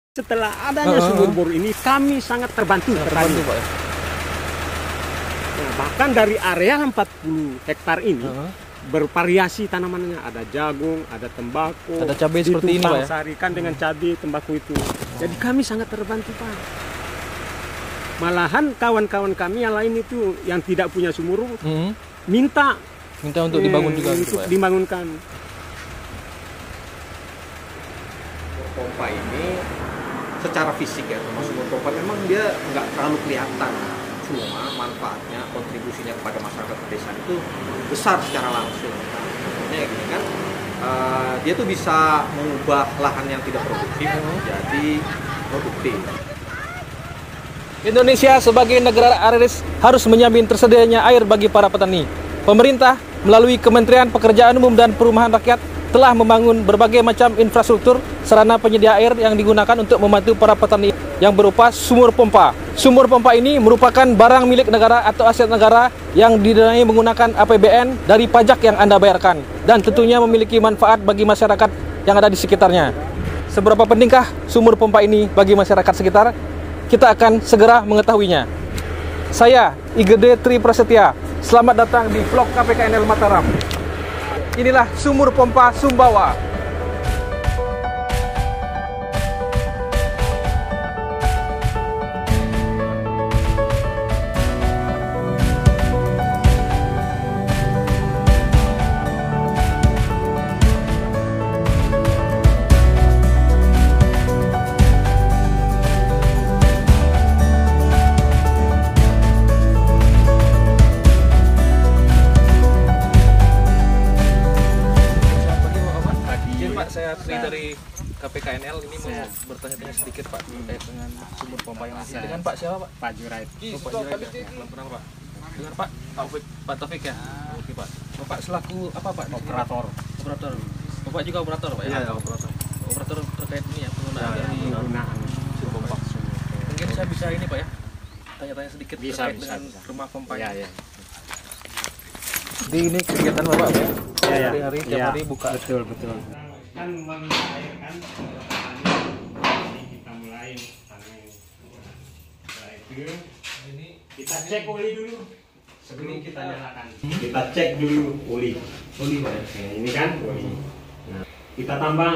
Setelah adanya sumur bor ini, kami sangat terbantu. Pak ya. Nah, bahkan dari area 40 hektar ini bervariasi tanamannya. Ada jagung, ada tembakau, ada cabai seperti ini, Pak ya. Sarikan dengan cabai tembakau itu. Jadi kami sangat terbantu, Pak. Malahan kawan-kawan kami yang lain itu yang tidak punya sumur minta untuk dibangun juga gitu, untuk Pak ya. dibangunkan. Pompa ini secara fisik ya, termasuk pompa memang dia nggak terlalu kelihatan, cuma manfaatnya, kontribusinya kepada masyarakat desa itu besar secara langsung. Contohnya gini kan, dia tuh bisa mengubah lahan yang tidak produktif jadi produktif. Indonesia sebagai negara agraris harus menjamin tersedianya air bagi para petani. Pemerintah melalui Kementerian Pekerjaan Umum dan Perumahan Rakyat telah membangun berbagai macam infrastruktur sarana penyedia air yang digunakan untuk membantu para petani yang berupa sumur pompa. Sumur pompa ini merupakan barang milik negara atau aset negara yang didanai menggunakan APBN dari pajak yang Anda bayarkan dan tentunya memiliki manfaat bagi masyarakat yang ada di sekitarnya. Seberapa pentingkah sumur pompa ini bagi masyarakat sekitar? Kita akan segera mengetahuinya. Saya IGD Tri Prasetya. Selamat datang di vlog KPKNL Mataram. Inilah sumur pompa Sumbawa. Saya Tri dari KPKNL ini mau bertanya-tanya sedikit Pak terkait dengan sumur pompa yang ada. Dengan Pak siapa Pak? Pak Jurait. Oh, Pak Jurait ya. Salam kenal Pak. Dengan Pak Taufik. Pak Taufik ya. Oke Pak. Bapak selaku apa Pak? Operator. Operator. Bapak juga operator Pak ya? Iya, operator. Operator terkait ini ya penggunaan dari Penggunaan sumur pompa. Mungkin saya bisa ini Pak ya. Tanya-tanya sedikit terkait dengan rumah pompa. Iya. Di ini kegiatan Bapak Pak ya? Hari-hari tiap hari buka. Betul. Kan meminta air kan petani, kita mulai panen. Setelah itu kita cek oli dulu sebelum kita nyalakan. Kita cek dulu oli Pak ya. Nah, ini kan oli. Nah, kita tambah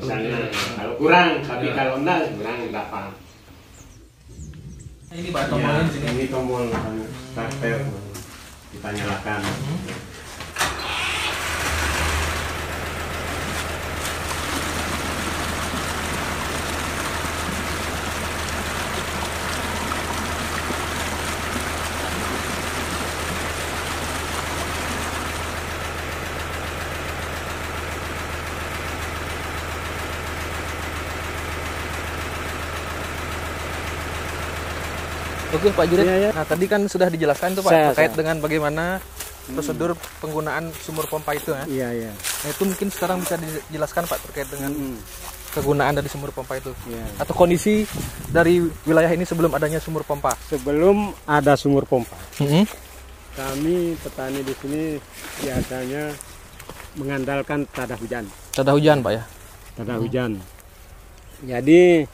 misalnya kalau kurang, tapi kalau enggak kurang enggak apa. Ini Pak tombolnya di sini. Ini tombol starter. Kita nyalakan. Oke Pak Jurit. Ya. Nah tadi kan sudah dijelaskan tuh Pak terkait dengan bagaimana prosedur penggunaan sumur pompa itu ya. Iya. Nah itu mungkin sekarang bisa dijelaskan Pak terkait dengan kegunaan dari sumur pompa itu. Iya. Atau kondisi dari wilayah ini sebelum adanya sumur pompa. Sebelum ada sumur pompa, kami petani di sini biasanya mengandalkan tada hujan. Tada hujan Pak ya. Tada hujan. Jadi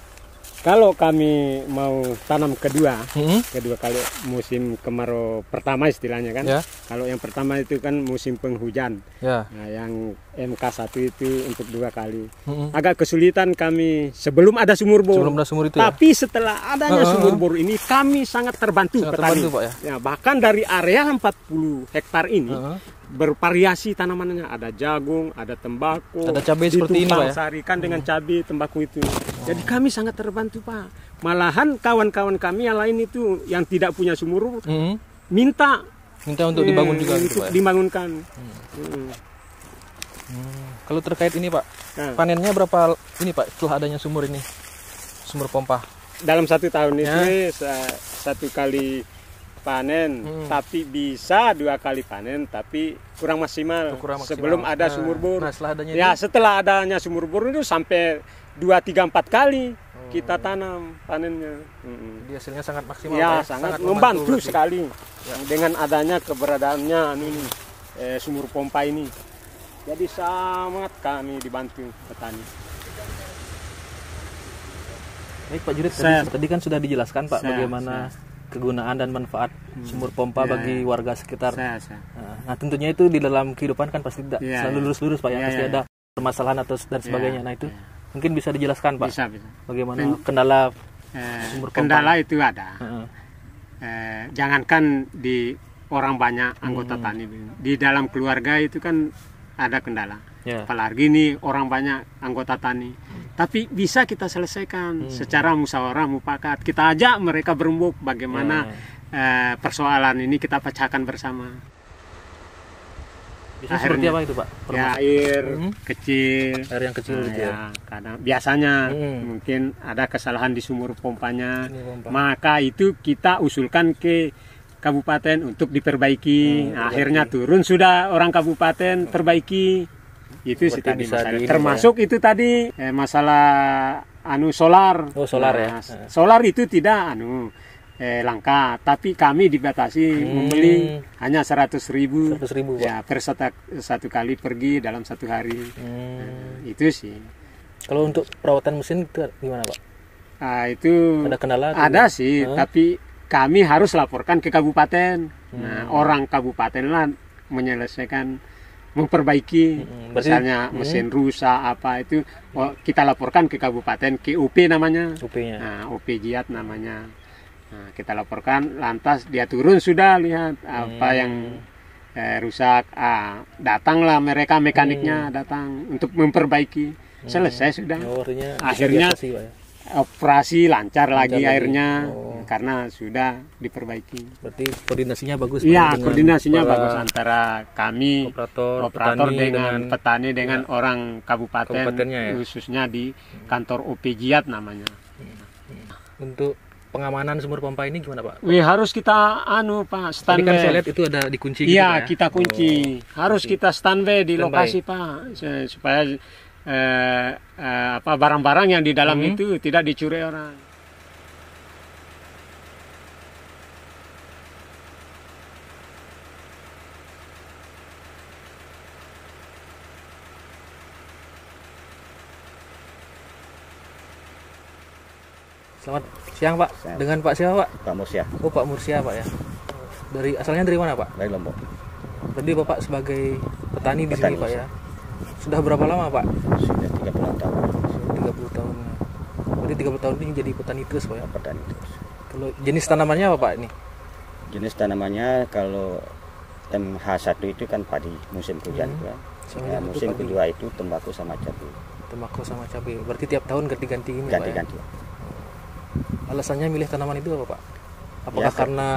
kalau kami mau tanam kedua kali musim kemarau pertama istilahnya kan. Ya. Kalau yang pertama itu kan musim penghujan. Ya. Nah, yang MK1 itu untuk 2 kali. Agak kesulitan kami sebelum ada sumur bor. Sebelum ada sumur itu ya. Tapi setelah adanya sumur bor ini kami sangat terbantu petani. Pak ya. Ya, bahkan dari area 40 hektar ini bervariasi tanamannya. Ada jagung, ada tembakau, ada cabai seperti ini Pak ya. Sarikan dengan cabai tembakau itu. Jadi kami sangat terbantu Pak. Malahan kawan-kawan kami yang lain itu yang tidak punya sumur minta untuk dibangun juga gitu, untuk Pak ya. dibangunkan. Kalau terkait ini Pak, panennya berapa ini Pak setelah adanya sumur ini? Sumur pompa. Dalam 1 tahun itu 1 kali panen, tapi bisa 2 kali panen, tapi kurang maksimal. Sebelum ada sumur bor. Nah, setelah adanya sumur bor itu sampai 2, 3, 4 kali kita tanam panennya. Jadi hasilnya sangat maksimal. Ya, Pak, sangat membantu sekali dengan adanya keberadaannya sumur pompa ini. Jadi sangat kami dibantu petani. Baik Pak Jurid, tadi kan sudah dijelaskan Pak bagaimana kegunaan dan manfaat sumur pompa bagi warga sekitar. Nah tentunya itu di dalam kehidupan kan pasti tidak selalu lurus-lurus Pak ya, pasti ada permasalahan atau dan sebagainya. Nah itu mungkin bisa dijelaskan Pak, bisa. Bagaimana kendala sumur pompa? Kendala itu ada. Jangankan di orang banyak anggota tani, di dalam keluarga itu kan ada kendala. Apalagi nih orang banyak anggota tani, tapi bisa kita selesaikan secara musyawarah mufakat. Kita ajak mereka berembuk bagaimana persoalan ini kita pecahkan bersama. Bisa seperti apa itu Pak? Ya, air kecil, air yang kecil gitu ya. Karena biasanya mungkin ada kesalahan di sumur pompanya, maka itu kita usulkan ke kabupaten untuk diperbaiki. Akhirnya turun sudah orang kabupaten perbaiki. Itu sih tadi masalah. Termasuk itu tadi masalah solar. Oh, solar ya. Solar itu tidak langka, tapi kami dibatasi membeli hanya 100.000 ya per satu kali pergi dalam satu hari. Itu sih. Kalau untuk perawatan mesin itu gimana Pak? Itu ada kendala? Ada sih, tapi kami harus laporkan ke kabupaten. Nah, orang kabupaten lah menyelesaikan, memperbaiki. Misalnya mesin rusak apa itu kita laporkan ke kabupaten, ke UP namanya. UP-nya. Nah, UP Jiat namanya. Nah, kita laporkan, lantas dia turun sudah lihat apa yang rusak. Datanglah mereka mekaniknya datang untuk memperbaiki. Selesai sudah. Akhirnya operasi lancar lagi airnya karena sudah diperbaiki. Berarti koordinasinya bagus. Iya, koordinasinya bagus antara kami operator dengan petani dengan orang kabupaten, khususnya di kantor OP Jiat namanya. Untuk pengamanan sumur pompa ini gimana Pak? Harus kita Pak standby. Tadi kan saya lihat itu ada dikunci. Iya, gitu, kita kunci. Harus kita standby di lokasi Pak, supaya barang-barang yang di dalam itu tidak dicuri orang. Selamat siang Pak. Dengan Pak siapa Pak? Pak Mursia. Oh Pak Mursia Pak ya. Asalnya dari mana Pak? Dari Lombok. Berarti Bapak sebagai petani di sini Pak ya. Sudah berapa lama Pak? Sudah 30 tahun. 30 tahun. Berarti 30 tahun ini jadi petani terus Pak ya? Petani terus. Kalau jenis tanamannya apa Pak ini? Jenis tanamannya kalau MH1 itu kan padi musim hujan ya. Musim kedua itu tembakau sama cabai. Tembakau sama cabai. Berarti tiap tahun ganti-ganti ini Pak ya? Ganti-ganti. Alasannya milih tanaman itu apa Pak? Apakah karena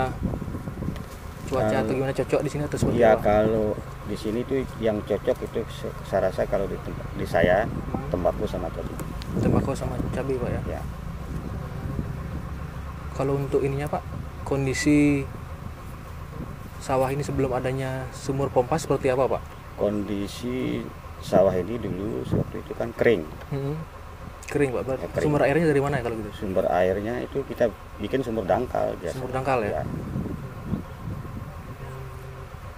cuaca atau gimana, cocok di sini atau seperti apa? Kalau di sini tuh yang cocok itu saya rasa kalau di saya tembakau sama cabai. Tembakau sama cabai Pak ya? Ya. Kalau untuk ininya Pak, kondisi sawah ini sebelum adanya sumur pompa seperti apa Pak? Kondisi sawah ini dulu waktu itu kan kering. Kering Pak, kering. Sumber airnya dari mana ya kalau gitu? Sumber airnya itu kita bikin sumur dangkal biasa. Sumur dangkal ya?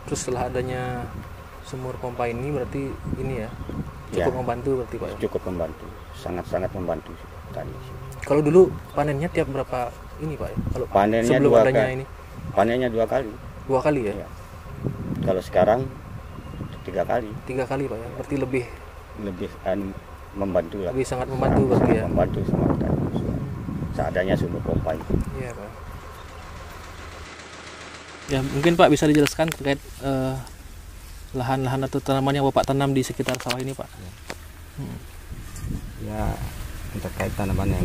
Terus setelah adanya sumur pompa ini berarti ini ya cukup membantu berarti Pak ya? Cukup membantu, sangat-sangat membantu tadi. Kalau dulu panennya tiap berapa ini Pak ya? Kalau panennya sebelum adanya ini? Panennya 2 kali. 2 kali ya? Kalau sekarang 3 kali. 3 kali Pak ya? Berarti lebih membantu lah. Lebih sangat membantu berarti ya? Membantu sama petani seadanya sumur pompa itu. Iya Pak. Ya mungkin Pak bisa dijelaskan terkait lahan-lahan atau tanaman yang Bapak tanam di sekitar sawah ini Pak. Ya terkait tanaman yang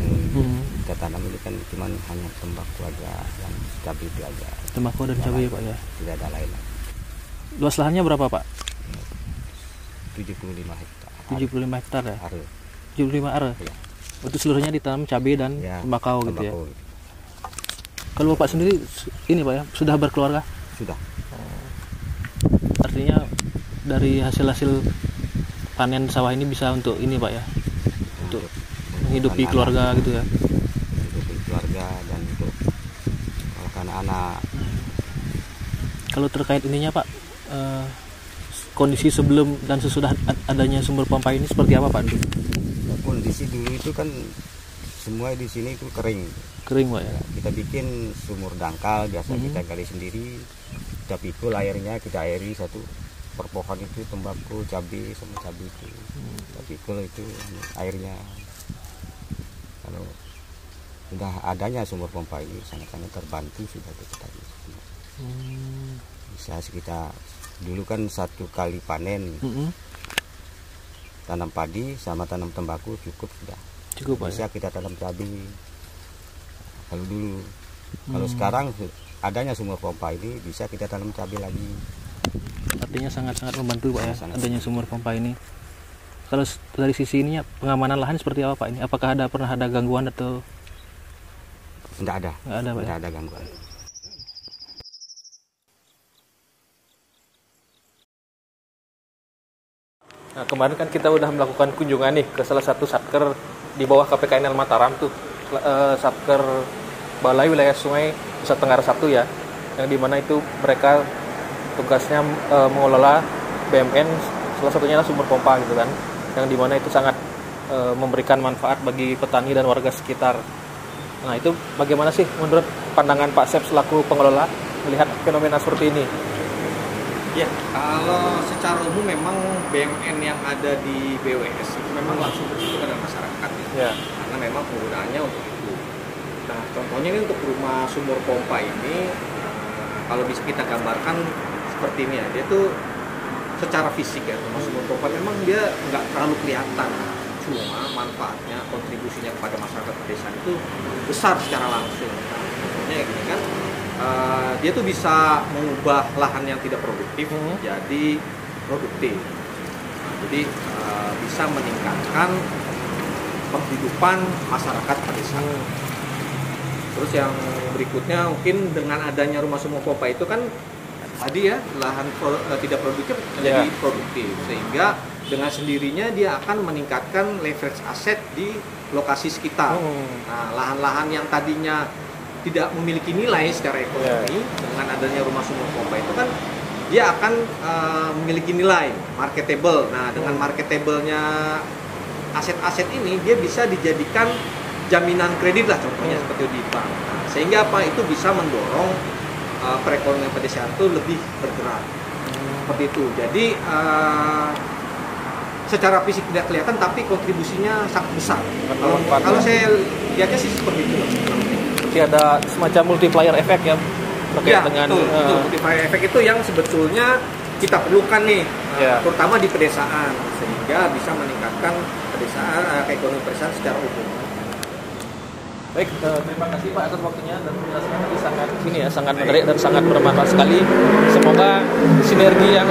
kita tanam ini kan cuma hanya tembakau aja, yang cabai itu aja. Tembakau dan cabai Pak ya? Tidak ada lain. Luas lahannya berapa Pak? 75 hektar. 75 hektar ya? Are. 75 are? Ya. Untuk seluruhnya ditanam cabai dan tembakau gitu ya? Kalau Bapak sendiri ini Pak ya, sudah berkeluarga? Sudah. Artinya dari hasil-hasil panen sawah ini bisa untuk ini Pak ya? Untuk menghidupi keluarga gitu ya? Menghidupi keluarga dan untuk anak-anak. Kalau terkait ininya Pak, kondisi sebelum dan sesudah adanya sumber pompa ini seperti apa Pak? Kondisi dulu itu kan semua di sini itu kering. Kering Pak ya. Kita bikin sumur dangkal biasa kita gali sendiri. Kita pikul airnya, kita airi satu per pohon itu tembakau, cabai sama cabai itu. Kita pikul itu airnya. Kalau sudah adanya sumur pompa ini sangat-sangat terbantu sudah kita bisa sekitar dulu kan 1 kali panen tanam padi sama tanam tembakau cukup sudah. Cukup Pak. Bisa kita tanam cabai kalau dulu. Kalau sekarang adanya sumur pompa ini bisa kita tanam cabai lagi. Artinya sangat-sangat membantu Pak ya, Sangat. adanya sumur pompa ini. Kalau dari sisi ininya pengamanan lahan seperti apa Pak ini? Apakah pernah ada gangguan atau Tidak ada. nggak ada Pak ya? Tidak ada gangguan. Nah, kemarin kan kita udah melakukan kunjungan nih ke salah satu satker di bawah KPKNL Mataram tuh, satker Balai Wilayah Sungai Nusa Tenggara 1 ya, yang dimana itu mereka tugasnya mengelola BMN, salah satunya adalah sumur pompa gitu kan, yang dimana itu sangat memberikan manfaat bagi petani dan warga sekitar. Nah itu bagaimana sih menurut pandangan Pak Sep selaku pengelola melihat fenomena seperti ini? Ya, kalau secara umum memang BMN yang ada di BWS itu memang langsung bersentuhan dengan masyarakat Ya. karena memang penggunaannya untuk itu. Nah, contohnya ini untuk rumah sumur pompa ini, kalau bisa kita gambarkan seperti ini ya, dia tuh secara fisik ya, rumah sumur pompa memang dia nggak terlalu kelihatan, cuma manfaatnya, kontribusinya kepada masyarakat pedesaan itu besar secara langsung. Nah, contohnya ini kan, dia tuh bisa mengubah lahan yang tidak produktif jadi produktif. Nah, jadi bisa meningkatkan penghidupan masyarakat pedesaan. Terus yang berikutnya mungkin dengan adanya rumah sumur pompa itu kan tadi ya lahan tidak produktif menjadi produktif, sehingga dengan sendirinya dia akan meningkatkan leverage aset di lokasi sekitar. Nah, lahan-lahan yang tadinya tidak memiliki nilai secara ekonomi dengan adanya rumah sumur pompa itu kan dia akan memiliki nilai marketable. Nah, dengan marketablenya aset-aset ini dia bisa dijadikan jaminan kredit lah, contohnya seperti di bank. Nah, sehingga apa itu bisa mendorong perekonomian pedesaan itu lebih bergerak seperti itu. Jadi secara fisik tidak kelihatan tapi kontribusinya sangat besar. Kalau saya lihatnya sih seperti itu. Jadi ada semacam multiplier effect ya terkait dengan multiplier effect itu yang sebetulnya kita perlukan nih, terutama di pedesaan, sehingga bisa meningkatkan pedesaan, ekonomi pedesaan secara umum. Baik, terima kasih Pak atas waktunya dan penjelasannya tadi sangat menarik dan sangat bermanfaat sekali. Semoga sinergi yang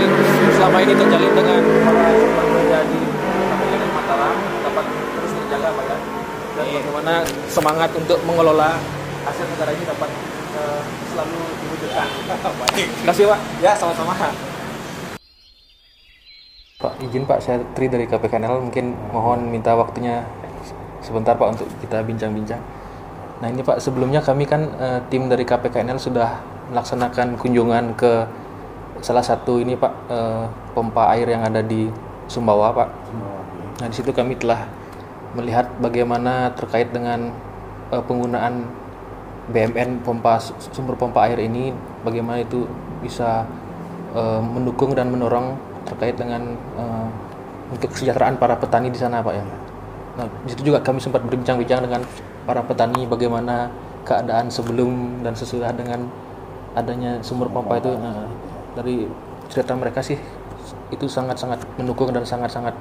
selama ini terjalin dengan para pekerja di KPKNL Mataram dapat terus terjaga Pak ya. Dan bagaimana semangat untuk mengelola aset negara ini dapat selalu diwujudkan. Terima kasih Pak. Ya, sama-sama. Pak, izin Pak, saya Tri dari KPKNL, mungkin mohon minta waktunya sebentar Pak untuk kita bincang-bincang. Nah ini Pak, sebelumnya kami kan tim dari KPKNL sudah melaksanakan kunjungan ke salah satu ini Pak, pompa air yang ada di Sumbawa Pak. Nah di situ kami telah melihat bagaimana terkait dengan penggunaan BMN sumber pompa air ini, bagaimana itu bisa mendukung dan mendorong terkait dengan untuk kesejahteraan para petani di sana Pak ya. Nah di situ juga kami sempat berbincang-bincang dengan para petani bagaimana keadaan sebelum dan sesudah dengan adanya sumber pompa itu. Dari cerita mereka sih itu sangat-sangat mendukung dan sangat-sangat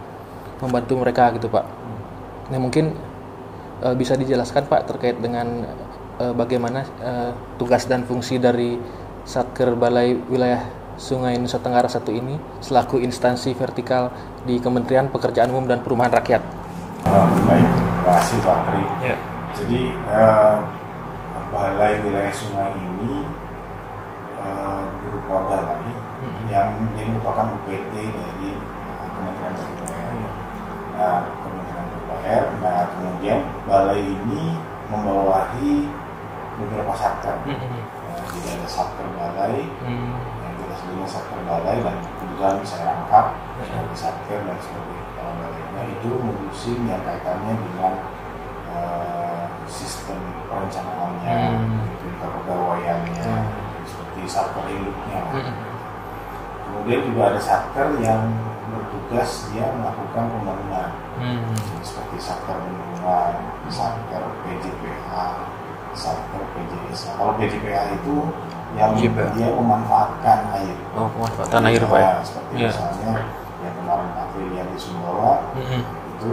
membantu mereka gitu Pak. Nah mungkin bisa dijelaskan Pak terkait dengan bagaimana tugas dan fungsi dari Satker Balai Wilayah Sungai Nusa Tenggara 1 ini selaku instansi vertikal di Kementerian Pekerjaan Umum dan Perumahan Rakyat. Baik, terima kasih Pak Tri. Ya. Jadi Balai Wilayah Sungai ini berupa balai yang merupakan UPT dari Kementerian PUPR. Nah, Kementerian PUPR. Nah, kemudian balai ini membawahi beberapa satker. Jadi ada satker balai, yang kita sebutnya satker balai, dan kemudian saya angkat sebagai satker dan sebagai kepala balainya itu mengurusi yang kaitannya dengan sistem perencanaannya, tingkat kepegawaiannya, seperti satker induknya. Kemudian juga ada satker yang bertugas dia melakukan pembangunan, seperti satker bendungan, satker PJPA, satker PJSA. Kalau PJPA itu yang dia memanfaatkan air. Oh, pemanfaatan air Pak ya? Seperti misalnya yang kemarin pavilion di Sumbawa itu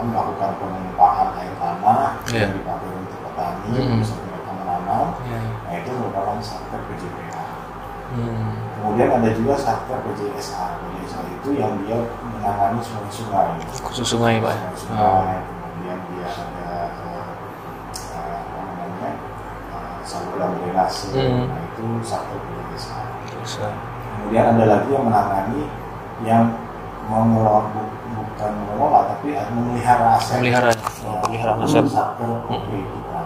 melakukan pemumpaan air tanah yang dipakai untuk petani, bisa mereka menanam. Nah itu merupakan satker PJPA. Kemudian ada juga satker PJSA. PJSA itu yang dia menangani sungai-sungai. Khusus sungai Pak. Sungai, kemudian dia ada saluran drainase. Nah itu satker PJSA. Kemudian ada lagi yang menangani yang mengelola, bukan mengelola tapi memelihara aset. Memelihara aset. Satker OP kita.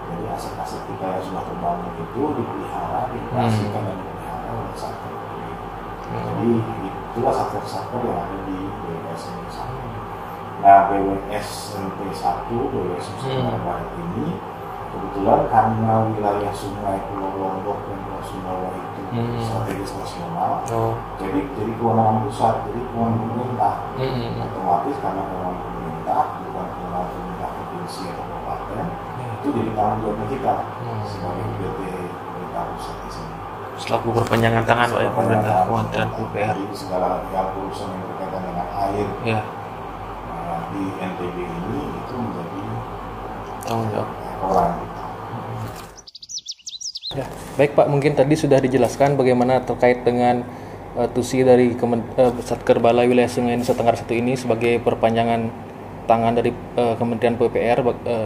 Jadi aset-aset kita yang sudah terbangun itu dipelihara, dioperasikan dan dipelihara oleh satker OP. Jadi itulah satker-satker yang ada di BWS SMP 1. Nah BWS SMP 1, BWS Nusa Barat ini kebetulan karena wilayah sungai Pulau Lombok dan Pulau Sumbawa itu strategis nasional, jadi kewenangan pusat, jadi kewenangan pemerintah. Otomatis karena kewenangan pemerintah, bukan kewenangan pemerintah provinsi atau kabupaten, itu jadi tanggung jawab kita sebagai PT pemerintah pusat di sini. Selaku perpanjangan tangan Pak ya, pemerintah Kementerian PUPR. Jadi segala yang urusan yang berkaitan dengan air di NTB ini itu menjadi tanggung jawab orang. Ya, baik Pak, mungkin tadi sudah dijelaskan bagaimana terkait dengan tusi dari Satker Balai Wilayah Sungai Nusa Tenggara I ini sebagai perpanjangan tangan dari Kementerian PUPR,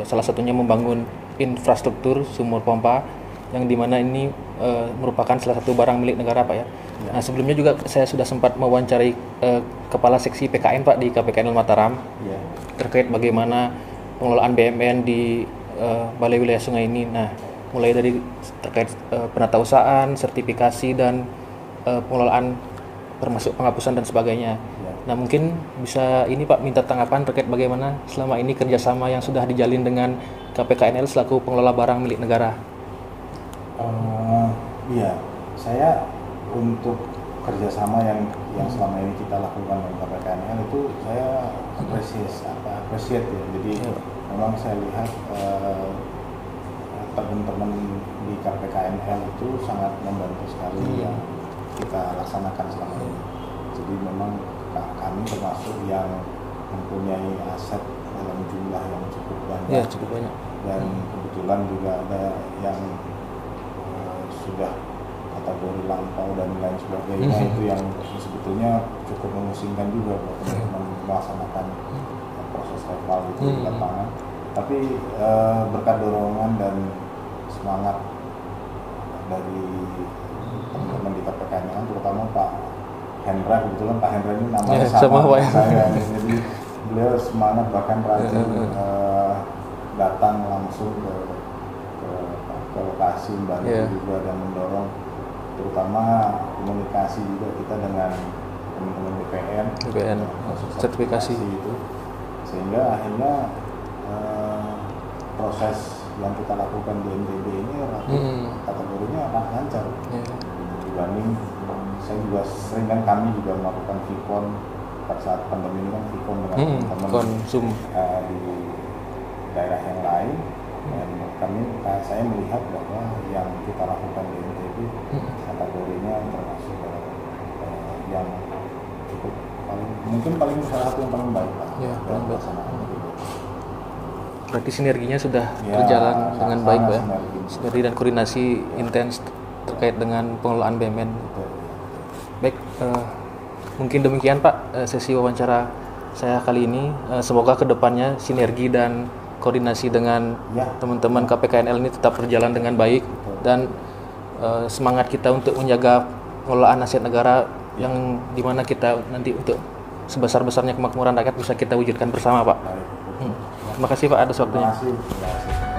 salah satunya membangun infrastruktur sumur pompa yang dimana ini merupakan salah satu barang milik negara Pak ya. Nah sebelumnya juga saya sudah sempat mewawancarai Kepala Seksi PKN Pak di KPKNL Mataram terkait bagaimana pengelolaan BMN di Balai Wilayah Sungai ini. Nah mulai dari terkait penatausahaan, sertifikasi dan pengelolaan termasuk penghapusan dan sebagainya. Nah mungkin bisa ini Pak minta tanggapan terkait bagaimana selama ini kerjasama yang sudah dijalin dengan KPKNL selaku pengelola barang milik negara. Iya, saya untuk kerjasama yang selama ini kita lakukan dengan KPKNL itu saya appreciate ya. Jadi memang saya lihat teman-teman di KPKNL itu sangat membantu sekali yang kita laksanakan selama ini. Jadi memang kami termasuk yang mempunyai aset dalam jumlah yang cukup banyak. Ya, cukup banyak. Dan kebetulan juga ada yang sudah kategori lampau dan lain sebagainya itu yang sebetulnya cukup memusingkan juga buat teman-teman melaksanakan proses reval itu di lapangan. Tapi berkat dorongan dan semangat dari teman-teman di KPKNL, terutama Pak Hendra, kebetulan Pak Hendra ini namanya sama saya, jadi beliau semangat bahkan rajin datang langsung ke lokasi membantu juga dan mendorong, terutama komunikasi juga kita dengan teman-teman BPN sertifikasi itu, sehingga akhirnya proses yang kita lakukan di NTB ini kategorinya lancar dibanding saya juga sering kan kami juga melakukan VCON pada saat pandemi ini kan VCON dengan teman-teman di daerah yang lain, dan saya melihat bahwa yang kita lakukan di NTB kategorinya termasuk yang cukup paling salah satu yang paling baik Pak dalam pelaksanaan itu. Berarti sinerginya sudah berjalan dengan baik Pak ya. Sinergi dan koordinasi intens terkait dengan pengelolaan BMN. Baik, mungkin demikian Pak sesi wawancara saya kali ini. Semoga kedepannya sinergi dan koordinasi dengan teman-teman KPKNL ini tetap berjalan dengan baik dan semangat kita untuk menjaga pengelolaan aset negara yang dimana kita nanti untuk sebesar-besarnya kemakmuran rakyat bisa kita wujudkan bersama Pak. Terima kasih Pak atas waktunya. Terima kasih.